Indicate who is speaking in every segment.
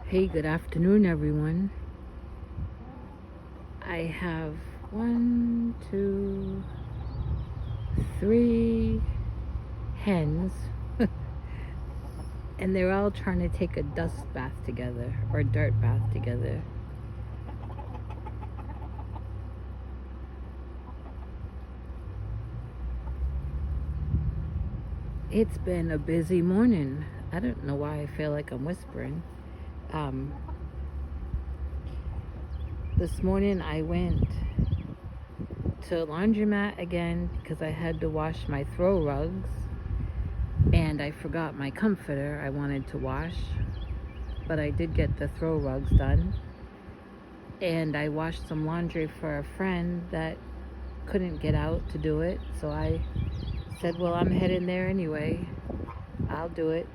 Speaker 1: Hey, good afternoon, everyone. I have 3 hens, and they're all trying to take a dust bath together or dirt bath together. It's been a busy morning. I don't know why I feel like I'm whispering. This morning I went to a laundromat again because I had to wash my throw rugs, and I forgot my comforter I wanted to wash, but I did get the throw rugs done. And I washed some laundry for a friend that couldn't get out to do it, so I said, well, I'm heading there anyway. I'll do it.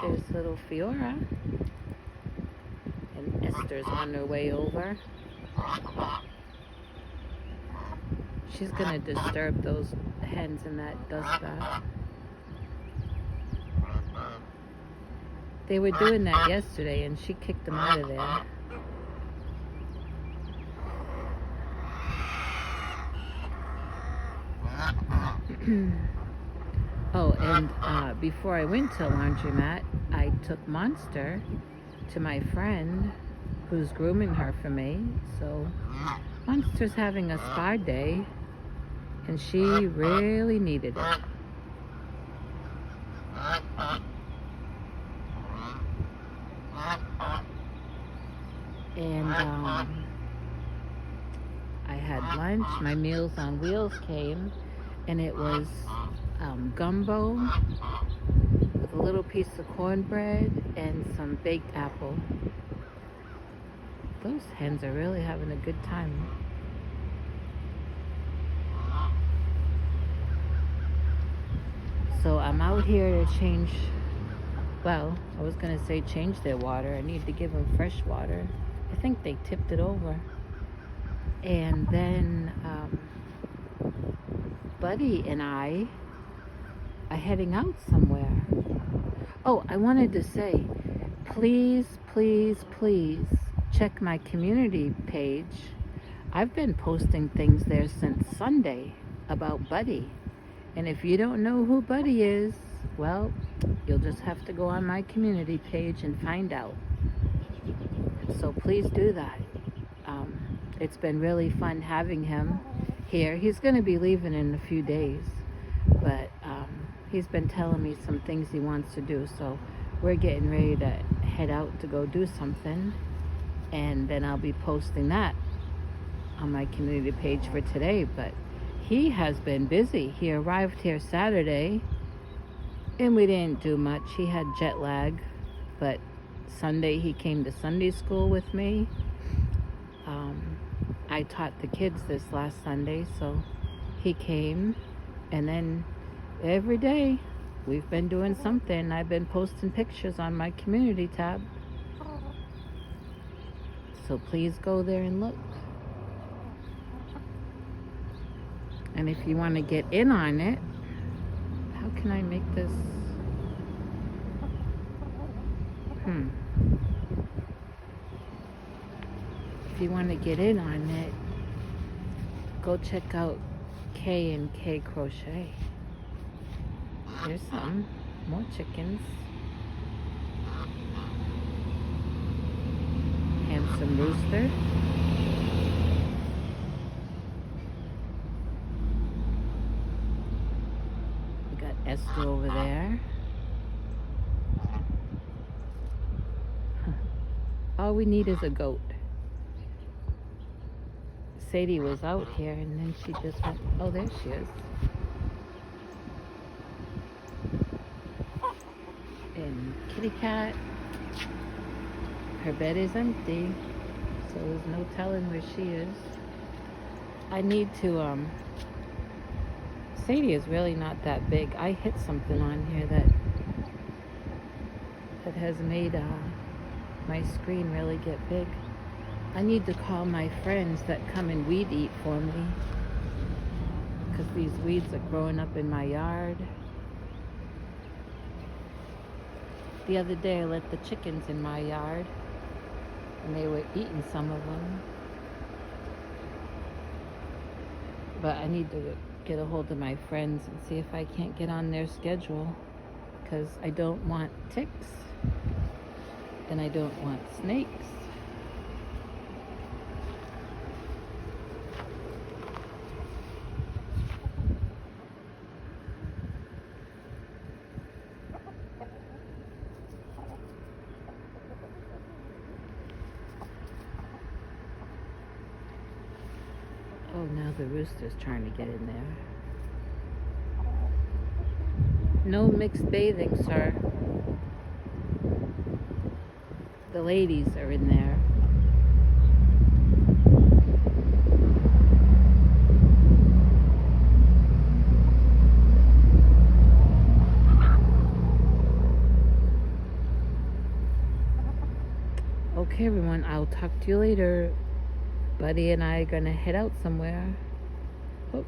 Speaker 1: There's little Fiora, and Esther's on her way over. She's gonna disturb those hens in that dust bath. They were doing that yesterday, and she kicked them out of there. Oh, and before I went to laundromat, I took Monster to my friend who's grooming her for me. So Monster's having a spa day, and she really needed it. And I had lunch. My Meals on Wheels came, and it was gumbo with a little piece of cornbread and some baked apple. Those hens are really having a good time. So I'm out here to change, well, I was going to say change their water. I need to give them fresh water. I think they tipped it over. And then Buddy and I are heading out somewhere. Oh, I wanted to say, please check my community page. I've been posting things there since Sunday about Buddy. And if you don't know who Buddy is, well, you'll just have to go on my community page and find out. So please do that. It's been really fun having him here. He's going to be leaving in a few days, but he's been telling me some things he wants to do, so we're getting ready to head out to go do something, and then I'll be posting that on my community page for today. But he has been busy. He arrived here Saturday, and we didn't do much. He had jet lag, but Sunday he came to Sunday school with me. I taught the kids this last Sunday, so he came, and then every day we've been doing something. I've been posting pictures on my community tab, so please go there and look. And if you want to get in on it, how can I make this? If you want to get in on it, go check out K&K Crochet. There's some more chickens. Handsome rooster. We got Esther over there. All we need is a goat. Sadie was out here, and then she just went, oh, there she is. And kitty cat, her bed is empty, so there's no telling where she is. I need to, Sadie is really not that big. I hit something on here that has made my screen really get big. I need to call my friends that come and weed eat for me, because these weeds are growing up in my yard. The other day I let the chickens in my yard and they were eating some of them. But I need to get a hold of my friends and see if I can't get on their schedule, because I don't want ticks and I don't want snakes. Oh, now the rooster's trying to get in there. No mixed bathing, sir. The ladies are in there. Okay, everyone, I'll talk to you later. Buddy and I are gonna head out somewhere. Oh.